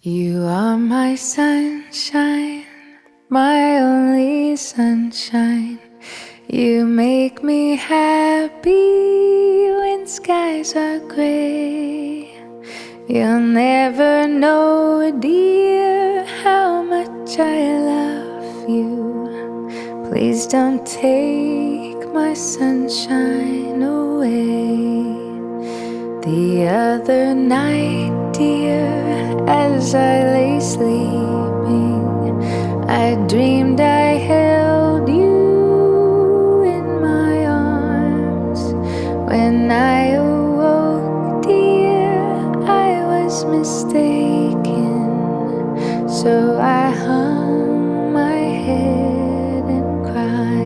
You are my sunshine, my only sunshine. You make me happy when skies are gray. You'll never know, dear, how much I love you. Please don't take my sunshine away. The other night, dear, as I lay sleeping, I dreamed I held you in my arms. When I